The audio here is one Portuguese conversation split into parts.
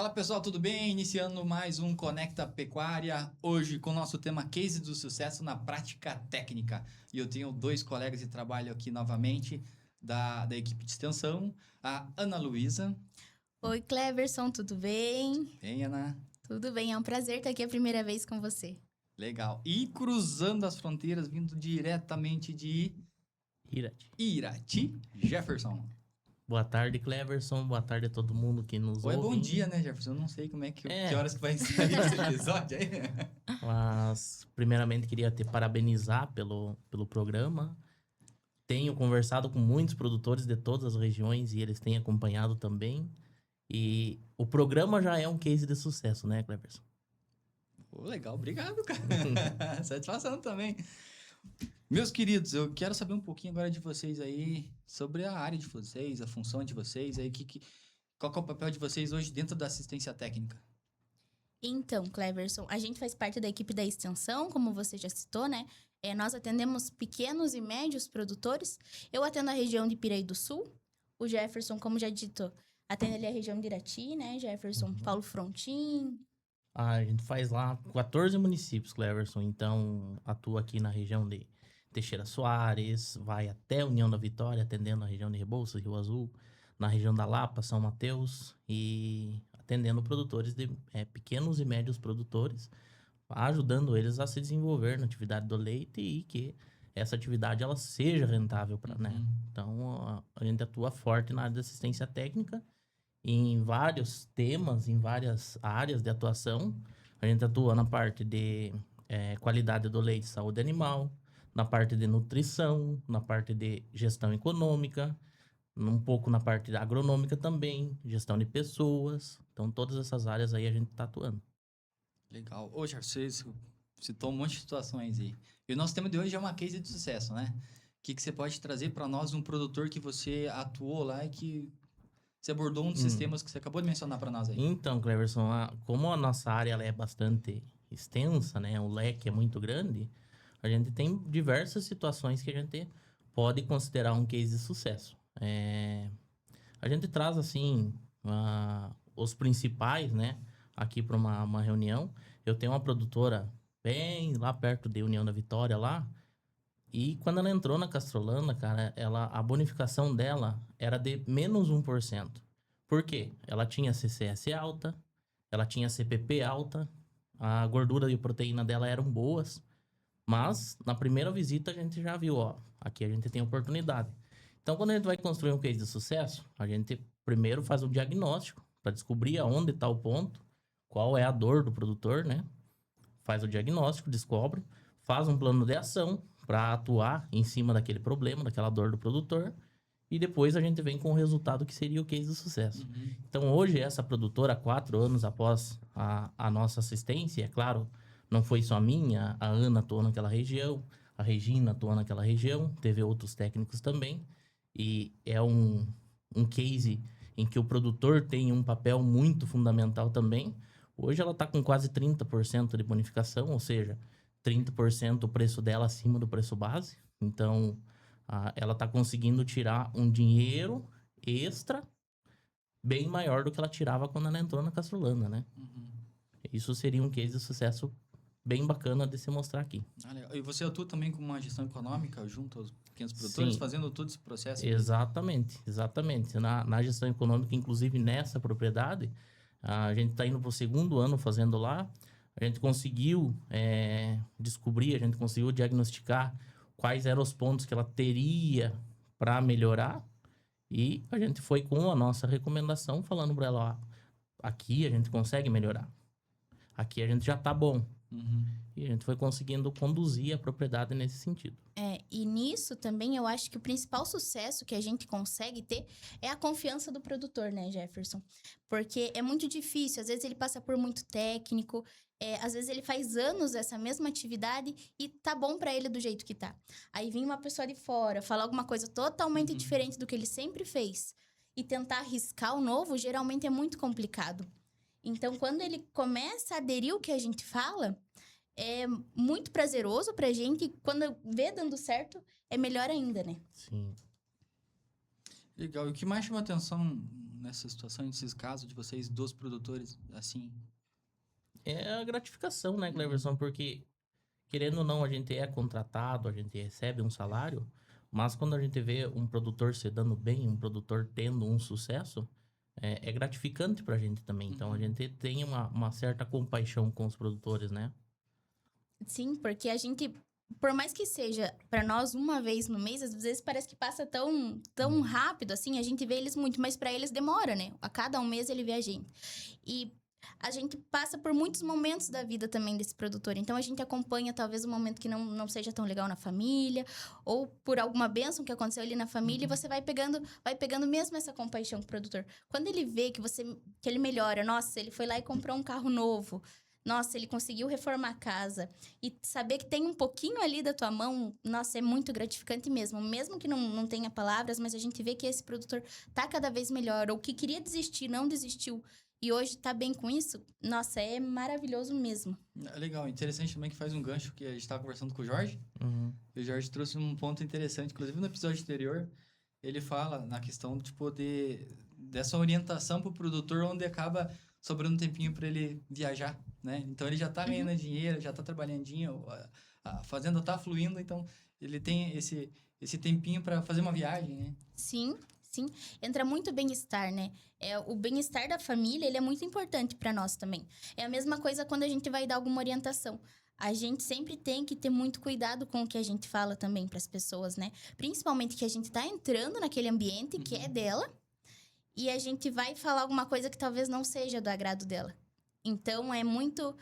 Fala pessoal, tudo bem? Iniciando mais um Conecta Pecuária, hoje com o nosso tema Case do Sucesso na Prática Técnica. E eu tenho dois colegas de trabalho aqui novamente da equipe de extensão, a Ana Luísa. Oi, Cleverson, tudo bem? Bem, Ana? Tudo bem, é um prazer estar aqui a primeira vez com você. Legal. E cruzando as fronteiras, vindo diretamente de Irati, Jefferson. Boa tarde, Cleverson. Boa tarde a todo mundo que nos Ou é ouve. bom dia, né, Jefferson? Eu não sei como que horas que vai sair esse episódio aí. Mas, primeiramente, queria te parabenizar pelo programa. Tenho conversado com muitos produtores de todas as regiões e eles têm acompanhado também. E o programa já é um case de sucesso, né, Cleverson? Pô, legal, obrigado, cara. Satisfação também. Meus queridos, eu quero saber um pouquinho agora de vocês aí, sobre a área de vocês, a função de vocês, aí, qual que é o papel de vocês hoje dentro da assistência técnica? Então, Cleverson, a gente faz parte da equipe da extensão, como você já citou, né? Nós atendemos pequenos e médios produtores. Eu atendo a região de Piraí do Sul. O Jefferson, como já dito, atende ali a região de Irati, né? Jefferson, Paulo Frontin. A gente faz lá 14 municípios, Cleverson. Então, atua aqui na região de Teixeira Soares, vai até União da Vitória, atendendo a região de Rebouças, Rio Azul, na região da Lapa, São Mateus, e atendendo produtores de pequenos e médios produtores, ajudando eles a se desenvolver na atividade do leite e que essa atividade ela seja rentável para, né? Então, a gente atua forte na área de assistência técnica em vários temas, em várias áreas de atuação. A gente atua na parte de qualidade do leite e saúde animal, na parte de nutrição, na parte de gestão econômica, um pouco na parte agronômica também, gestão de pessoas. Então, todas essas áreas aí a gente está atuando. Legal. Ô, Jefferson, você citou um monte de situações aí. E o nosso tema de hoje é uma case de sucesso, né? O que você pode trazer para nós, um produtor que você atuou lá e que você abordou um dos sistemas que você acabou de mencionar para nós aí? Então, Cleverson, como a nossa área ela é bastante extensa, né? O leque é muito grande, a gente tem diversas situações que a gente pode considerar um case de sucesso. A gente traz, assim, os principais, né? Aqui para uma reunião. Eu tenho uma produtora bem lá perto de União da Vitória, lá. E quando ela entrou na Castrolana, cara, a bonificação dela era de menos 1%. Por quê? Ela tinha CCS alta, ela tinha CPP alta, a gordura e a proteína dela eram boas, mas na primeira visita a gente já viu, ó, aqui a gente tem oportunidade. Então, quando a gente vai construir um case de sucesso, a gente primeiro faz um diagnóstico para descobrir aonde está o ponto, qual é a dor do produtor, né? Faz o diagnóstico, descobre, faz um plano de ação para atuar em cima daquele problema, daquela dor do produtor, e depois a gente vem com o resultado que seria o case de sucesso. Então, hoje, essa produtora, 4 anos após a nossa assistência, é claro, não foi só minha, a Ana atuou naquela região, a Regina atuou naquela região, teve outros técnicos também, e é um case em que o produtor tem um papel muito fundamental também. Hoje ela está com quase 30% de bonificação, ou seja, 30% o preço dela acima do preço base. Então, ela está conseguindo tirar um dinheiro extra bem maior do que ela tirava quando ela entrou na Castrolana, né? Isso seria um case de sucesso bem bacana de se mostrar aqui. Legal. E você atua também com uma gestão econômica junto aos pequenos produtores, Sim, fazendo todo esse processo? exatamente. Na gestão econômica, inclusive nessa propriedade, a gente está indo para o 2º ano fazendo lá. A gente conseguiu descobrir, a gente conseguiu diagnosticar quais eram os pontos que ela teria para melhorar. E a gente foi com a nossa recomendação falando para ela, ó, aqui a gente consegue melhorar. Aqui a gente já tá bom. E a gente foi conseguindo conduzir a propriedade nesse sentido. E nisso também eu acho que o principal sucesso que a gente consegue ter é a confiança do produtor, né, Jefferson? Porque é muito difícil, às vezes ele passa por muito técnico, às vezes ele faz anos essa mesma atividade e tá bom pra ele do jeito que tá. Aí vem uma pessoa de fora, falar alguma coisa totalmente diferente do que ele sempre fez e tentar arriscar o novo, geralmente é muito complicado. Então, quando ele começa a aderir o que a gente fala, é muito prazeroso pra gente. E quando vê dando certo, é melhor ainda, né? Sim. Legal. E o que mais chama atenção nessa situação, nesses casos de vocês, dos produtores, assim? É a gratificação, né, Cleverson? Porque, querendo ou não, a gente é contratado, a gente recebe um salário, mas quando a gente vê um produtor se dando bem, um produtor tendo um sucesso, é gratificante pra gente também. Então, a gente tem uma certa compaixão com os produtores, né? Sim, porque a gente, por mais que seja para nós uma vez no mês, às vezes parece que passa tão rápido, assim, a gente vê eles muito, mas para eles demora, né? A cada um mês ele vê a gente. E a gente passa por muitos momentos da vida também desse produtor. Então, a gente acompanha talvez um momento que não seja tão legal na família, ou por alguma bênção que aconteceu ali na família, e você vai pegando mesmo essa compaixão com o produtor. Quando ele vê que ele melhora, nossa, ele foi lá e comprou um carro novo, nossa, ele conseguiu reformar a casa. E saber que tem um pouquinho ali da tua mão, nossa, é muito gratificante mesmo. Mesmo que não tenha palavras, mas a gente vê que esse produtor tá cada vez melhor, ou que queria desistir, não desistiu. E hoje tá bem com isso, nossa, é maravilhoso mesmo. Legal, interessante também que faz um gancho que a gente estava conversando com o Jorge. E o Jorge trouxe um ponto interessante, inclusive no episódio anterior, ele fala na questão tipo, dessa orientação para o produtor, onde acaba sobrando um tempinho para ele viajar, né? Então ele já tá ganhando dinheiro, já tá trabalhandinho, a fazenda tá fluindo, então ele tem esse tempinho para fazer uma viagem, né? Sim. Entra muito bem-estar, né? O bem-estar da família, ele é muito importante para nós também. É a mesma coisa quando a gente vai dar alguma orientação. A gente sempre tem que ter muito cuidado com o que a gente fala também para as pessoas, né? Principalmente que a gente tá entrando naquele ambiente que é dela e a gente vai falar alguma coisa que talvez não seja do agrado dela. Então, é muito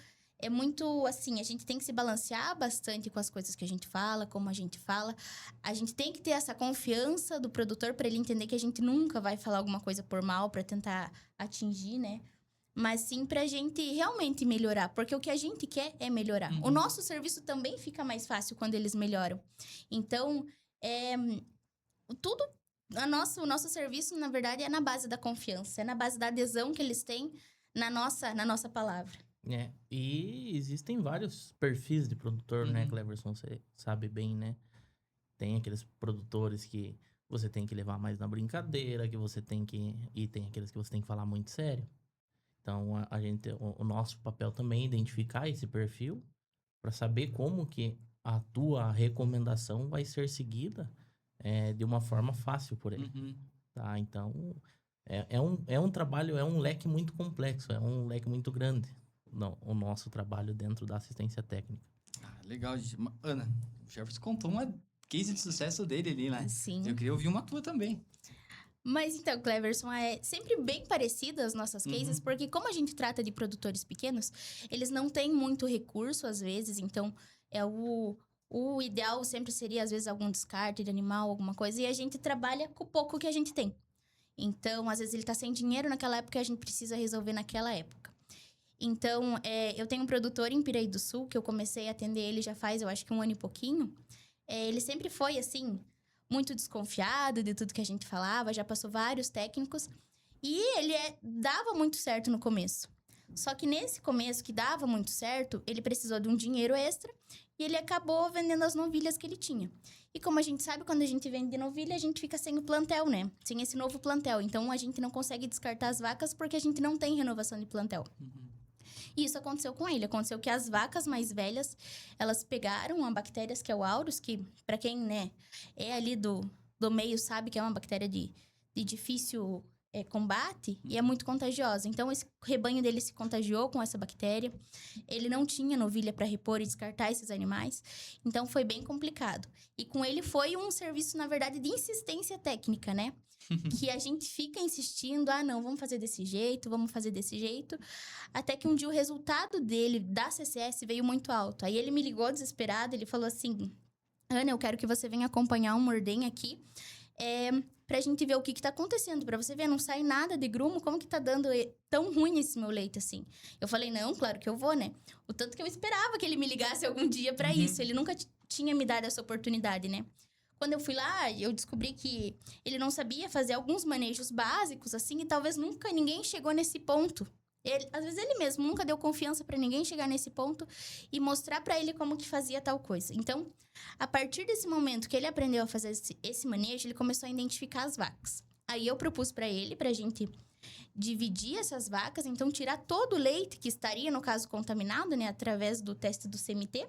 assim, a gente tem que se balancear bastante com as coisas que a gente fala, como a gente fala. A gente tem que ter essa confiança do produtor para ele entender que a gente nunca vai falar alguma coisa por mal para tentar atingir, né? Mas sim pra gente realmente melhorar, porque o que a gente quer é melhorar. O nosso serviço também fica mais fácil quando eles melhoram. Então, o nosso serviço, na verdade, é na base da confiança, é na base da adesão que eles têm na nossa palavra. E existem vários perfis de produtor, né, Cleverson? Você sabe bem, né? Tem aqueles produtores que você tem que levar mais na brincadeira, e tem aqueles que você tem que falar muito sério. Então, o nosso papel também é identificar esse perfil para saber como que a tua recomendação vai ser seguida de uma forma fácil por ele. Tá? Então, é um trabalho, é um leque muito complexo, é um leque muito grande. O nosso trabalho dentro da assistência técnica. Legal. Ana, o Jefferson contou uma case de sucesso dele ali, né? Sim. Eu queria ouvir uma tua também. Mas então, Cleverson, é sempre bem parecido as nossas cases, porque como a gente trata de produtores pequenos, eles não têm muito recurso às vezes, então o ideal sempre seria às vezes algum descarte de animal, alguma coisa, e a gente trabalha com o pouco que a gente tem. Então, às vezes ele tá sem dinheiro naquela época e a gente precisa resolver naquela época. Então, eu tenho um produtor em Piraí do Sul, que eu comecei a atender ele já faz, eu acho que 1 ano e pouquinho. Ele sempre foi, assim, muito desconfiado de tudo que a gente falava, já passou vários técnicos. E ele dava muito certo no começo. Só que nesse começo, que dava muito certo, ele precisou de um dinheiro extra e ele acabou vendendo as novilhas que ele tinha. E como a gente sabe, quando a gente vende novilha, a gente fica sem o plantel, né? Sem esse novo plantel. Então, a gente não consegue descartar as vacas porque a gente não tem renovação de plantel. E isso aconteceu com ele. Aconteceu que as vacas mais velhas, elas pegaram uma bactéria que é o Aurus, que para quem, né, é ali do meio sabe que é uma bactéria de difícil combate e é muito contagiosa. Então, esse rebanho dele se contagiou com essa bactéria. Ele não tinha novilha para repor e descartar esses animais. Então, foi bem complicado. E com ele foi um serviço, na verdade, de insistência técnica, né? Que a gente fica insistindo, não, vamos fazer desse jeito, até que um dia o resultado dele, da CCS, veio muito alto. Aí ele me ligou desesperado, ele falou assim, Ana, eu quero que você venha acompanhar um Mordem aqui, pra gente ver o que tá acontecendo, pra você ver, não sai nada de grumo, como que tá dando tão ruim esse meu leite, assim. Eu falei, não, claro que eu vou, né? O tanto que eu esperava que ele me ligasse algum dia pra isso, ele nunca tinha me dado essa oportunidade, né? Quando eu fui lá, eu descobri que ele não sabia fazer alguns manejos básicos, assim, e talvez nunca ninguém chegou nesse ponto. Às vezes ele mesmo nunca deu confiança pra ninguém chegar nesse ponto e mostrar pra ele como que fazia tal coisa. Então, a partir desse momento que ele aprendeu a fazer esse manejo, ele começou a identificar as vacas. Aí eu propus pra ele, pra gente dividir essas vacas, então tirar todo o leite que estaria, no caso, contaminado, né, através do teste do CMT,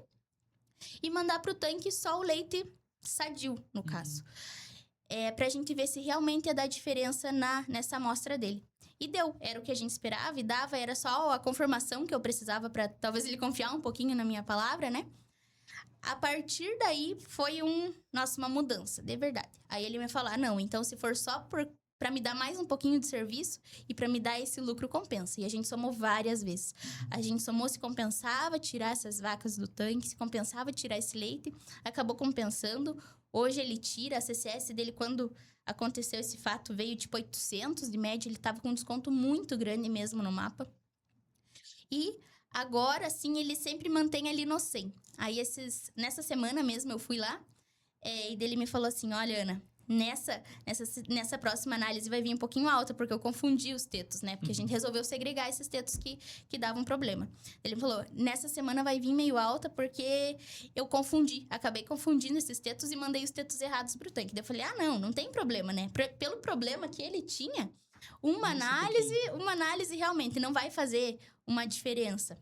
e mandar para o tanque só o leite sadio, no caso. Pra gente ver se realmente ia dar diferença nessa amostra dele. E deu, era o que a gente esperava e dava, era só a confirmação que eu precisava para talvez ele confiar um pouquinho na minha palavra, né? A partir daí, foi uma mudança, de verdade. Aí ele me falou, não, então se for só para me dar mais um pouquinho de serviço e para me dar esse lucro, compensa. E a gente somou várias vezes. A gente somou se compensava tirar essas vacas do tanque, se compensava tirar esse leite, acabou compensando. Hoje ele tira, a CCS dele, quando aconteceu esse fato, veio tipo 800 de média, ele tava com um desconto muito grande mesmo no mapa. E agora, sim, ele sempre mantém ali no 100. Aí, nessa semana mesmo, eu fui lá, e dele me falou assim, olha, Ana, nessa próxima análise vai vir um pouquinho alta, porque eu confundi os tetos, né? Porque a gente resolveu segregar esses tetos que davam problema. Ele me falou, nessa semana vai vir meio alta, porque eu acabei confundindo esses tetos e mandei os tetos errados pro tanque. Daí eu falei, não tem problema, né? Pelo problema que ele tinha, uma análise realmente não vai fazer uma diferença.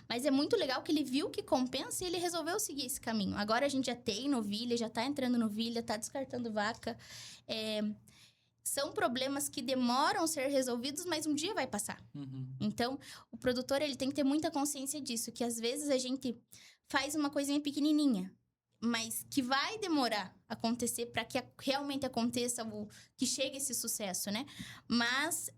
Mas é muito legal que ele viu que compensa e ele resolveu seguir esse caminho. Agora a gente já tem novilha, já tá entrando novilha, tá descartando vaca. São problemas que demoram a ser resolvidos, mas um dia vai passar. Então, o produtor ele tem que ter muita consciência disso, que às vezes a gente faz uma coisinha pequenininha, mas que vai demorar a acontecer para que realmente aconteça, que chegue esse sucesso, né? Mas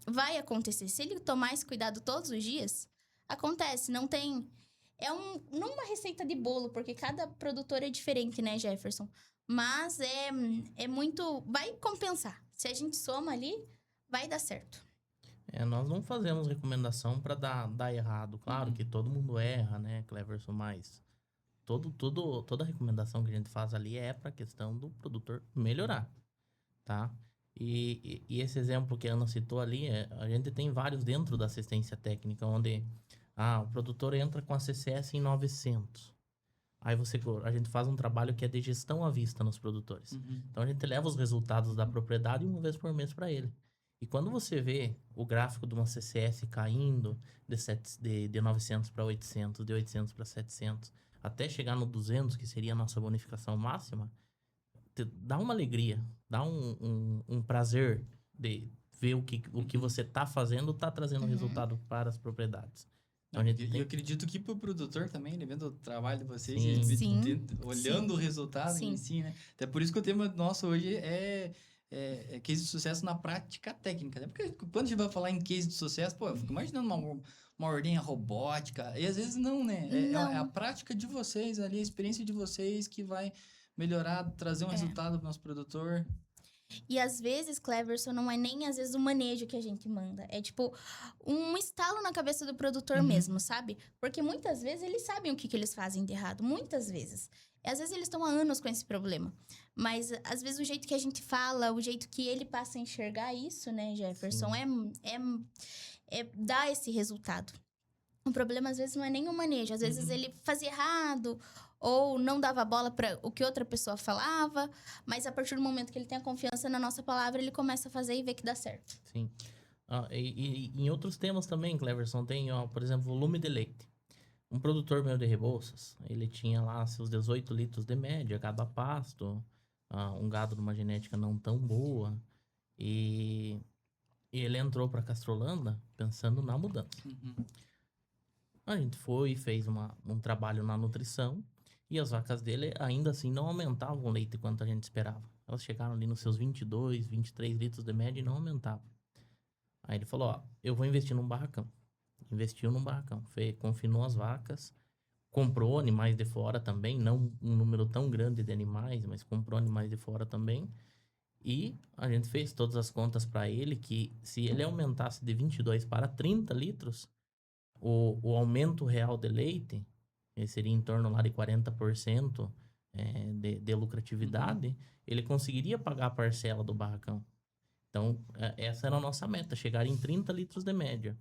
vai acontecer. Se ele tomar esse cuidado todos os dias, acontece, não tem... não uma receita de bolo, porque cada produtor é diferente, né, Jefferson? Mas é muito... Vai compensar. Se a gente soma ali, vai dar certo. Nós não fazemos recomendação para dar errado. Claro que todo mundo erra, né, Cleverson? Mas toda recomendação que a gente faz ali é para a questão do produtor melhorar, tá? E esse exemplo que a Ana citou ali, a gente tem vários dentro da assistência técnica, onde o produtor entra com a CCS em 900. Aí a gente faz um trabalho que é de gestão à vista nos produtores. Então, a gente leva os resultados da propriedade uma vez por mês para ele. E quando você vê o gráfico de uma CCS caindo de 900 para 800, de 800 para 700, até chegar no 200, que seria a nossa bonificação máxima, dá uma alegria, dá um prazer de ver o que você está fazendo está trazendo resultado para as propriedades. Então, eu acredito que para o produtor também, ele vendo o trabalho de vocês, olhando o resultado em si, né? Até por isso que o tema nosso hoje é case de sucesso na prática técnica, né? Porque quando a gente vai falar em case de sucesso, eu fico imaginando uma ordenha robótica, e às vezes não, né? É a prática de vocês ali, a experiência de vocês que vai melhorar, trazer um resultado para o nosso produtor. E às vezes, Cleverson, não é nem às vezes o manejo que a gente manda. É tipo um estalo na cabeça do produtor mesmo, sabe? Porque muitas vezes eles sabem o que eles fazem de errado. Muitas vezes. E às vezes eles estão há anos com esse problema. Mas às vezes o jeito que a gente fala, o jeito que ele passa a enxergar isso, né, Jefferson, dá esse resultado. O problema às vezes não é nem o manejo. Às vezes ele fazia errado, ou não dava bola para o que outra pessoa falava, mas a partir do momento que ele tem a confiança na nossa palavra, ele começa a fazer e vê que dá certo. Sim. E em outros temas também, Cleverson, tem, por exemplo, volume de leite. Um produtor meu de Rebouças, ele tinha lá seus 18 litros de média, gado a pasto, um gado de uma genética não tão boa, e ele entrou para Castrolanda pensando na mudança. A gente foi e fez um trabalho na nutrição, e as vacas dele ainda assim não aumentavam o leite quanto a gente esperava. Elas chegaram ali nos seus 22, 23 litros de média e não aumentavam. Aí ele falou, eu vou investir num barracão. Investiu num barracão, confinou as vacas, comprou animais de fora também, não um número tão grande de animais, mas comprou animais de fora também. E a gente fez todas as contas para ele que se ele aumentasse de 22 para 30 litros, o aumento real de leite seria em torno lá de 40% de lucratividade, ele conseguiria pagar a parcela do barracão. Então, essa era a nossa meta, chegar em 30 litros de média.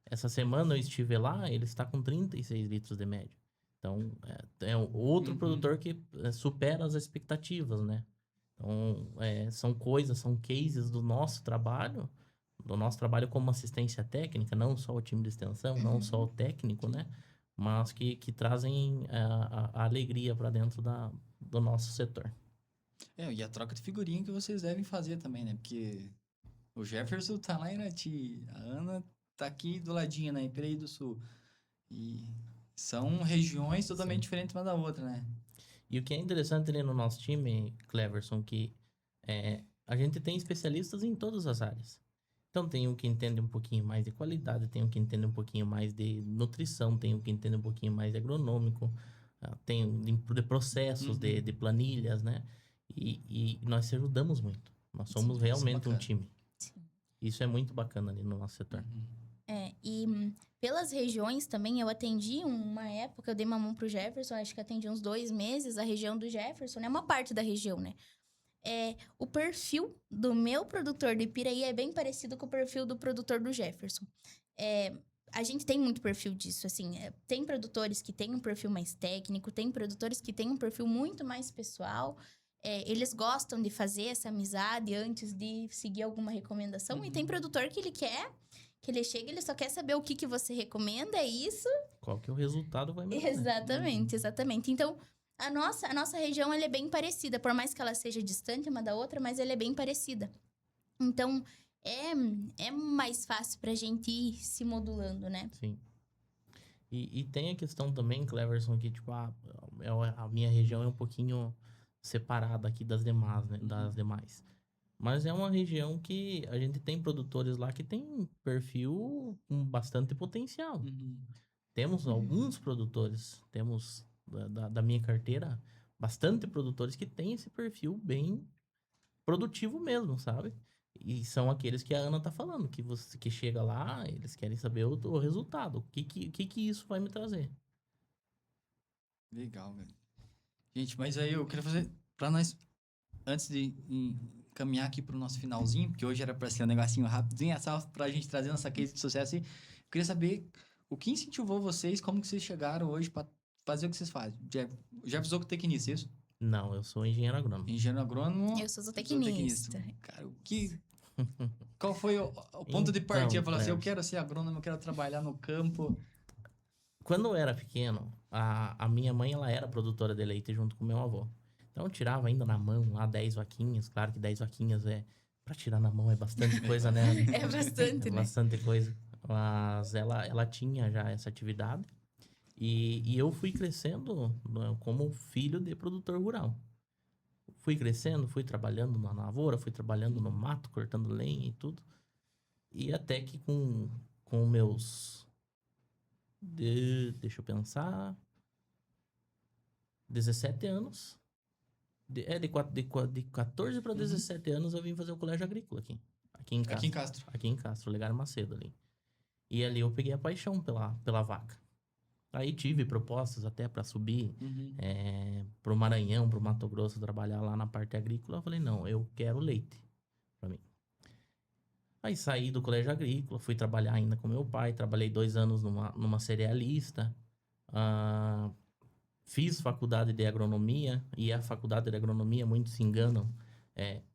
Essa semana eu estive lá, ele está com 36 litros de média. Então, é outro produtor que supera as expectativas, né? Então, são cases do nosso trabalho como assistência técnica, não só o time de extensão, não só o técnico, né? Mas que trazem a alegria para dentro do nosso setor. E a troca de figurinha que vocês devem fazer também, né? Porque o Jefferson tá lá em Irati, a Ana tá aqui do ladinho, né? Em Piraí do Sul. E são regiões totalmente diferentes uma da outra, né? E o que é interessante ali no nosso time, Cleverson, que a gente tem especialistas em todas as áreas. Então, tem um que entende um pouquinho mais de qualidade, tem um que entende um pouquinho mais de nutrição, tem um que entende um pouquinho mais de agronômico, tem de processos, de planilhas, né? E nós se ajudamos muito. Nós somos realmente um time. Sim. Isso é muito bacana ali no nosso setor. E pelas regiões também, eu atendi uma época, eu dei uma mão pro Jefferson, acho que atendi uns 2 meses, a região do Jefferson, né? Uma parte da região, né? O perfil do meu produtor de Piraí é bem parecido com o perfil do produtor do Jefferson. A gente tem muito perfil disso, assim. Tem produtores que têm um perfil mais técnico, tem produtores que têm um perfil muito mais pessoal. Eles gostam de fazer essa amizade antes de seguir alguma recomendação. E tem produtor que ele quer, que ele chega, ele só quer saber o que você recomenda, é isso. Qual que é o resultado vai melhorar. Exatamente. Então, a nossa região, ela é bem parecida. Por mais que ela seja distante uma da outra, mas ela é bem parecida. Então, é mais fácil pra gente ir se modulando, né? Sim. E tem a questão também, Cleverson, que tipo, a minha região é um pouquinho separada aqui das demais, né? Das demais. Mas é uma região que a gente tem produtores lá que tem perfil com bastante potencial. Temos alguns produtores, temos da minha carteira, bastante produtores que têm esse perfil bem produtivo mesmo, sabe? E são aqueles que a Ana tá falando, que chega lá, eles querem saber o resultado. O que isso vai me trazer? Legal, velho. Gente, mas aí eu queria fazer, pra nós, antes de caminhar aqui pro nosso finalzinho, porque hoje era pra ser um negocinho rapidinho, só pra gente trazer nossa case de sucesso aí, eu queria saber o que incentivou vocês, como que vocês chegaram hoje pra fazer o que vocês fazem. Já avisou que tecnista, isso? Não, eu sou engenheiro agrônomo. Engenheiro agrônomo. Eu sou zootecnista. Cara, qual foi o ponto de partida? Falar assim, eu quero ser agrônomo, eu quero trabalhar no campo. Quando eu era pequeno, a minha mãe, ela era produtora de leite junto com meu avô. Então, eu tirava ainda na mão lá 10 vaquinhas. Claro que 10 vaquinhas pra tirar na mão é bastante coisa, né? É bastante, né? Bastante coisa. Mas ela tinha já essa atividade. E eu fui crescendo como filho de produtor rural. Fui crescendo, fui trabalhando na lavoura, fui trabalhando no mato, cortando lenha e tudo. E até que com meus... deixa eu pensar... 17 anos... De 14 para 17 anos eu vim fazer o colégio agrícola aqui em Castro. Aqui em Castro, Olegário Macedo ali. E ali eu peguei a paixão pela vaca. Aí tive propostas até para subir pro Maranhão, pro Mato Grosso, trabalhar lá na parte agrícola. Eu falei, não, eu quero leite para mim. Aí saí do colégio agrícola, fui trabalhar ainda com meu pai. Trabalhei 2 anos numa cerealista. Fiz faculdade de agronomia. E a faculdade de agronomia, muitos se enganam.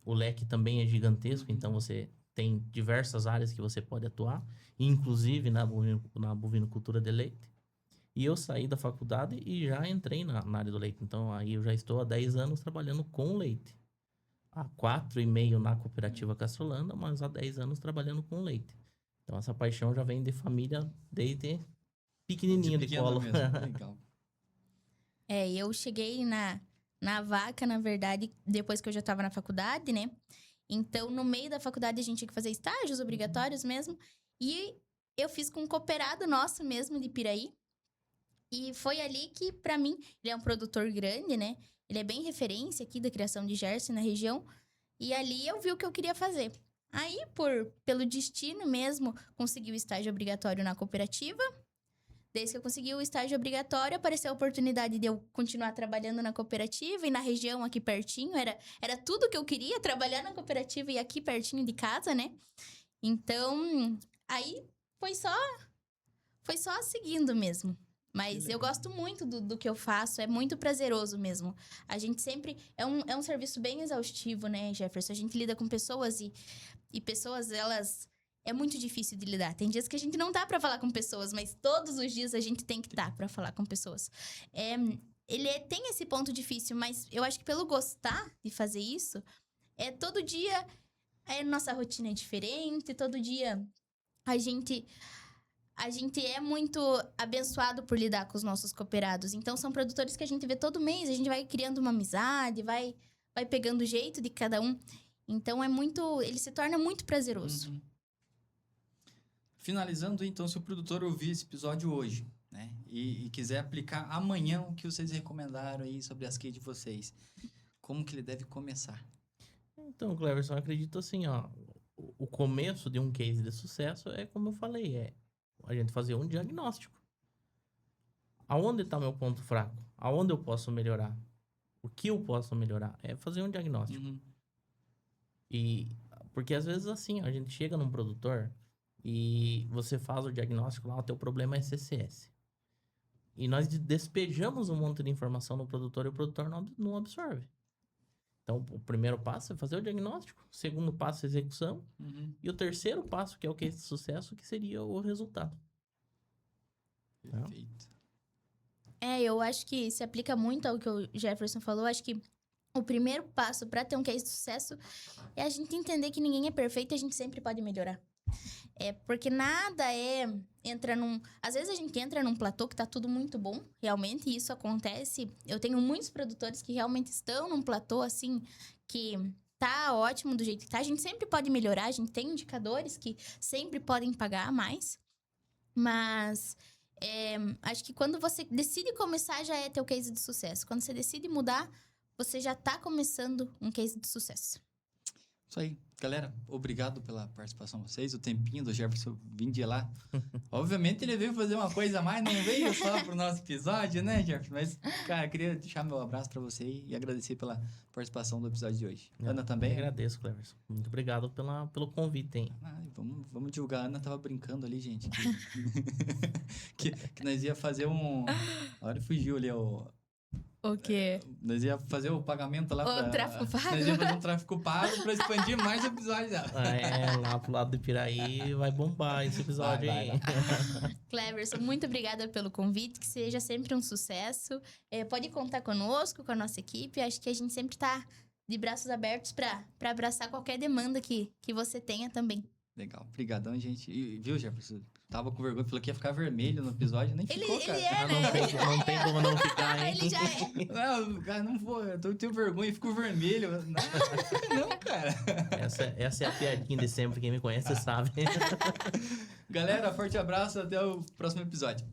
O leque também é gigantesco, então você tem diversas áreas que você pode atuar. Inclusive na bovinocultura de leite. E eu saí da faculdade e já entrei na área do leite. Então, aí eu já estou há 10 anos trabalhando com leite. Há 4,5 na cooperativa Castrolanda, mas há 10 anos trabalhando com leite. Então, essa paixão já vem de família desde pequenininho de colo. Mesmo. Legal. Eu cheguei na vaca, na verdade, depois que eu já estava na faculdade, né? Então, no meio da faculdade, a gente tinha que fazer estágios obrigatórios mesmo. E eu fiz com um cooperado nosso mesmo, de Piraí. E foi ali que, pra mim, ele é um produtor grande, né? Ele é bem referência aqui da criação de Jersey na região. E ali eu vi o que eu queria fazer. Aí, pelo destino mesmo, consegui o estágio obrigatório na cooperativa. Desde que eu consegui o estágio obrigatório, apareceu a oportunidade de eu continuar trabalhando na cooperativa e na região aqui pertinho. Era tudo que eu queria, trabalhar na cooperativa e aqui pertinho de casa, né? Então, aí foi só seguindo mesmo. Mas eu gosto muito do que eu faço, é muito prazeroso mesmo. A gente sempre... É um serviço bem exaustivo, né, Jefferson? A gente lida com pessoas e pessoas, elas... É muito difícil de lidar. Tem dias que a gente não dá pra falar com pessoas, mas todos os dias a gente tem que estar pra falar com pessoas. Tem esse ponto difícil, mas eu acho que pelo gostar de fazer isso, todo dia nossa rotina é diferente, todo dia a gente é muito abençoado por lidar com os nossos cooperados. Então, são produtores que a gente vê todo mês, a gente vai criando uma amizade, vai pegando o jeito de cada um. Então, ele se torna muito prazeroso. Uhum. Finalizando, então, se o produtor ouvir esse episódio hoje, né, e quiser aplicar amanhã o que vocês recomendaram aí sobre as keys de vocês, como que ele deve começar? Então, Cleverson, eu acredito assim, ó, o começo de um case de sucesso é, como eu falei, a gente fazer um diagnóstico. Aonde está meu ponto fraco? Aonde eu posso melhorar? O que eu posso melhorar? É fazer um diagnóstico. Uhum. Porque às vezes assim, a gente chega num produtor e você faz o diagnóstico lá, o teu problema é CCS. E nós despejamos um monte de informação no produtor e o produtor não absorve. Então, o primeiro passo é fazer o diagnóstico, o segundo passo é a execução, e o terceiro passo, que é o case de sucesso, que seria o resultado. Perfeito. Eu acho que se aplica muito ao que o Jefferson falou. Acho que o primeiro passo para ter um case de sucesso é a gente entender que ninguém é perfeito e a gente sempre pode melhorar. Porque nada às vezes a gente entra num platô que tá tudo muito bom, realmente, e isso acontece. Eu tenho muitos produtores que realmente estão num platô, assim, que tá ótimo do jeito que tá. A gente sempre pode melhorar, a gente tem indicadores que sempre podem pagar mais. Mas acho que quando você decide começar, já é teu case de sucesso. Quando você decide mudar, você já tá começando um case de sucesso. Isso aí. Galera, obrigado pela participação de vocês. O tempinho do Jefferson vim de lá. Obviamente ele veio fazer uma coisa a mais, não veio só pro nosso episódio, né, Jefferson? Mas, cara, queria deixar meu abraço pra você e agradecer pela participação do episódio de hoje. Ana também? Eu agradeço, Cleverson. Muito obrigado pelo convite, hein? Vamos divulgar. A Ana tava brincando ali, gente. Que nós ia fazer um... A hora fugiu ali, O quê? Nós ia fazer o pagamento lá O tráfico pago? Nós ia fazer um tráfico pago pra expandir mais episódios dela. Lá pro lado do Piraí vai bombar esse episódio aí. Cleverson, muito obrigada pelo convite, que seja sempre um sucesso. Pode contar conosco, com a nossa equipe. Acho que a gente sempre tá de braços abertos pra abraçar qualquer demanda que você tenha também. Legal, obrigadão, gente. E, viu, Jefferson? Tava com vergonha, falou que ia ficar vermelho no episódio, nem ficou, cara. Não tem como não ficar, hein? Ele já é. Não, cara, não vou. Eu tenho vergonha e fico vermelho. Não, cara. Essa é a piadinha de sempre. Quem me conhece sabe. Galera, forte abraço. Até o próximo episódio.